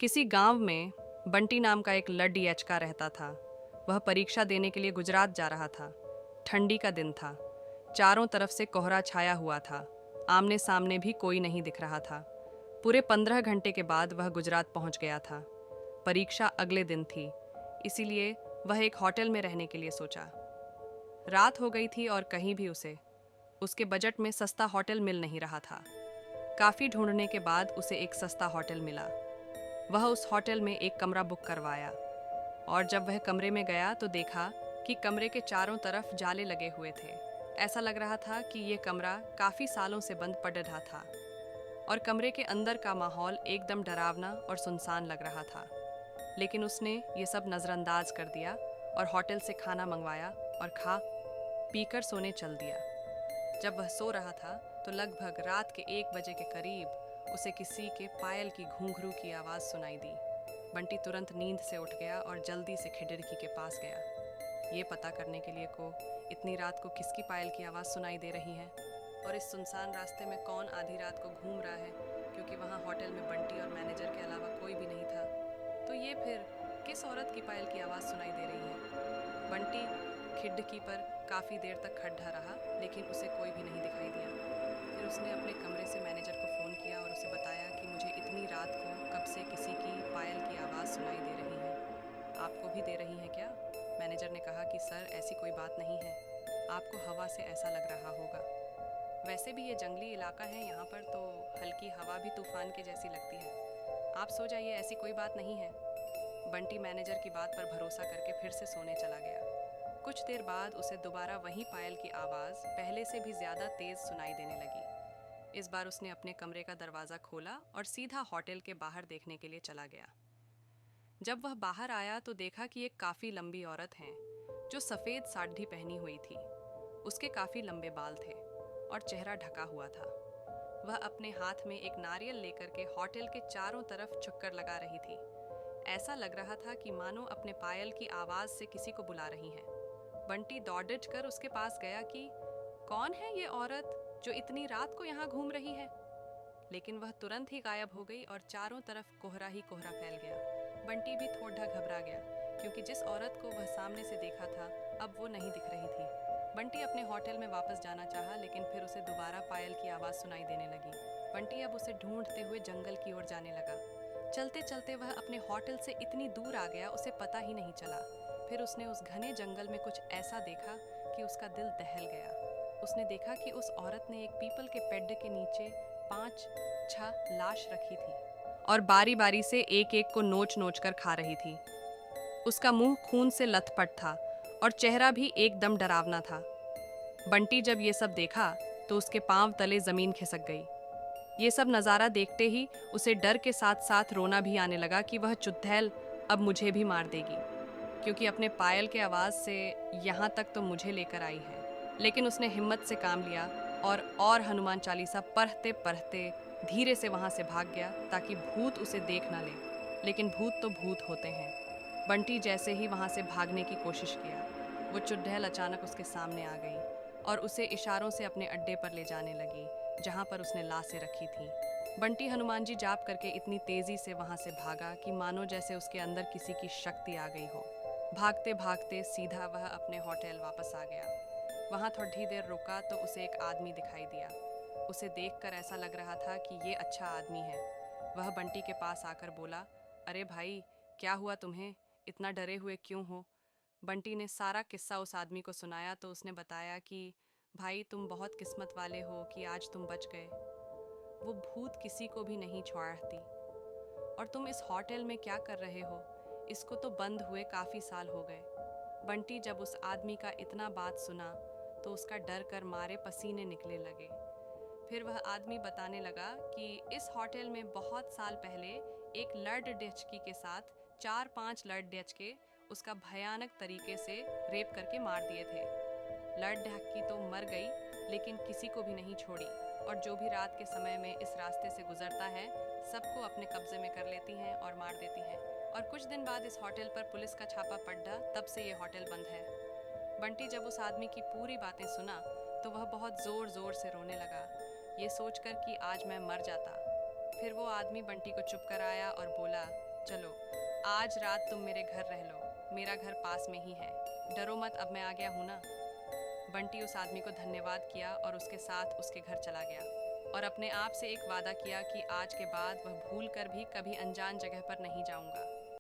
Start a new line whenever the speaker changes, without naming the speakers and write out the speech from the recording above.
किसी गांव में बंटी नाम का एक लड्डी एचका रहता था। वह परीक्षा देने के लिए गुजरात जा रहा था। ठंडी का दिन था। चारों तरफ से कोहरा छाया हुआ था। आमने सामने भी कोई नहीं दिख रहा था। पूरे 15 घंटे के बाद वह गुजरात पहुंच गया था। परीक्षा अगले दिन थी, इसीलिए वह एक होटल में रहने के लिए सोचा। रात हो गई थी और कहीं भी उसके बजट में सस्ता होटल मिल नहीं रहा था। काफ़ी ढूंढने के बाद उसे एक सस्ता होटल मिला। वह उस होटल में एक कमरा बुक करवाया और जब वह कमरे में गया तो देखा कि कमरे के चारों तरफ जाले लगे हुए थे। ऐसा लग रहा था कि ये कमरा काफ़ी सालों से बंद पड़ रहा था और कमरे के अंदर का माहौल एकदम डरावना और सुनसान लग रहा था। लेकिन उसने ये सब नज़रअंदाज कर दिया और होटल से खाना मंगवाया और खा पीकर सोने चल दिया। जब वह सो रहा था तो लगभग रात के 1 बजे के करीब उसे किसी के पायल की घूंघरू की आवाज़ सुनाई दी। बंटी तुरंत नींद से उठ गया और जल्दी से खिड़की के पास गया, ये पता करने के लिए इतनी रात को किसकी पायल की आवाज़ सुनाई दे रही है और इस सुनसान रास्ते में कौन आधी रात को घूम रहा है, क्योंकि वहाँ होटल में बंटी और मैनेजर के अलावा कोई भी नहीं था। तो ये फिर किस औरत की पायल की आवाज़ सुनाई दे रही है? बंटी खिड़की पर काफ़ी देर तक खड़ा रहा, लेकिन उसे कोई भी नहीं दिखाई दिया। फिर उसने अपने कमरे से मैनेजर को फ़ोन किया और उसे बताया कि मुझे इतनी रात को कब से किसी की पायल की आवाज़ सुनाई दे रही है। आपको भी दे रही है क्या? मैनेजर ने कहा कि सर, ऐसी कोई बात नहीं है, आपको हवा से ऐसा लग रहा होगा। वैसे भी ये जंगली इलाका है, यहाँ पर तो हल्की हवा भी तूफान के जैसी लगती है। आप सो जाइए, ऐसी कोई बात नहीं है। बंटी मैनेजर की बात पर भरोसा करके फिर से सोने चला गया। कुछ देर बाद उसे दोबारा वही पायल की आवाज़ पहले से भी ज़्यादा तेज़ सुनाई देने लगी। इस बार उसने अपने कमरे का दरवाज़ा खोला और सीधा होटल के बाहर देखने के लिए चला गया। जब वह बाहर आया तो देखा कि एक काफ़ी लंबी औरत है जो सफ़ेद साड़ी पहनी हुई थी। उसके काफ़ी लंबे बाल थे और चेहरा ढका हुआ था। वह अपने हाथ में एक नारियल लेकर के होटल के चारों तरफ चक्कर लगा रही थी। ऐसा लग रहा था कि मानो अपने पायल की आवाज़ से किसी को बुला रही है। बंटी दौड़ कर उसके पास गया कि कौन है ये औरत जो इतनी रात को यहाँ घूम रही है? लेकिन वह तुरंत ही गायब हो गई और चारों तरफ कोहरा ही कोहरा फैल गया। बंटी भी थोड़ा घबरा गया, क्योंकि जिस औरत को वह सामने से देखा था अब वो नहीं दिख रही थी। बंटी अपने होटल में वापस जाना चाहा, लेकिन फिर उसे दोबारा पायल की आवाज़ सुनाई देने लगी। बंटी अब उसे ढूंढते हुए जंगल की ओर जाने लगा। चलते चलते वह अपने होटल से इतनी दूर आ गया, उसे पता ही नहीं चला। फिर उसने उस घने जंगल में कुछ ऐसा देखा कि उसका दिल दहल गया। उसने देखा कि उस औरत ने एक पीपल के पेड़ के नीचे 5-6 लाश रखी थी और बारी बारी से एक एक को नोच नोच कर खा रही थी। उसका मुंह खून से लथपथ था और चेहरा भी एकदम डरावना था। बंटी जब ये सब देखा तो उसके पांव तले जमीन खिसक गई। ये सब नज़ारा देखते ही उसे डर के साथ साथ रोना भी आने लगा कि वह चुड़ैल अब मुझे भी मार देगी, क्योंकि अपने पायल के आवाज़ से यहाँ तक तो मुझे लेकर आई है। लेकिन उसने हिम्मत से काम लिया और हनुमान चालीसा पढ़ते पढ़ते धीरे से वहाँ से भाग गया, ताकि भूत उसे देख ना ले। लेकिन भूत तो भूत होते हैं। बंटी जैसे ही वहाँ से भागने की कोशिश किया, वो चुड़ैल अचानक उसके सामने आ गई और उसे इशारों से अपने अड्डे पर ले जाने लगी, जहाँ पर उसने लाशें रखी थी। बंटी हनुमान जी जाप करके इतनी तेज़ी से वहाँ से भागा कि मानो जैसे उसके अंदर किसी की शक्ति आ गई हो। भागते भागते सीधा वह अपने होटल वापस आ गया। वहाँ थोड़ी देर रुका तो उसे एक आदमी दिखाई दिया। उसे देखकर ऐसा लग रहा था कि ये अच्छा आदमी है। वह बंटी के पास आकर बोला, अरे भाई, क्या हुआ तुम्हें? इतना डरे हुए क्यों हो? बंटी ने सारा किस्सा उस आदमी को सुनाया तो उसने बताया कि भाई, तुम बहुत किस्मत वाले हो कि आज तुम बच गए। वो भूत किसी को भी नहीं छोड़ती। और तुम इस होटल में क्या कर रहे हो? इसको तो बंद हुए काफ़ी साल हो गए। बंटी जब उस आदमी का इतना बात सुना तो उसका डर कर मारे पसीने निकले लगे। फिर वह आदमी बताने लगा कि इस होटल में बहुत साल पहले एक लर्ड डेचकी के साथ 4-5 लर्ड डेचके उसका भयानक तरीके से रेप करके मार दिए थे। लर्ड डेचकी तो मर गई, लेकिन किसी को भी नहीं छोड़ी, और जो भी रात के समय में इस रास्ते से गुजरता है सबको अपने कब्जे में कर लेती हैं और मार देती हैं। और कुछ दिन बाद इस होटल पर पुलिस का छापा पड़ा, तब से ये होटल बंद है। बंटी जब उस आदमी की पूरी बातें सुना तो वह बहुत ज़ोर ज़ोर से रोने लगा, ये सोचकर कि आज मैं मर जाता। फिर वो आदमी बंटी को चुप कराया और बोला आज रात तुम मेरे घर रह लो, मेरा घर पास में ही है। डरो मत, अब मैं आ गया हूँ ना। बंटी उस आदमी को धन्यवाद किया और उसके साथ उसके घर चला गया और अपने आप से एक वादा किया कि आज के बाद वह भूल कर भी कभी अनजान जगह पर नहीं जाऊंगा।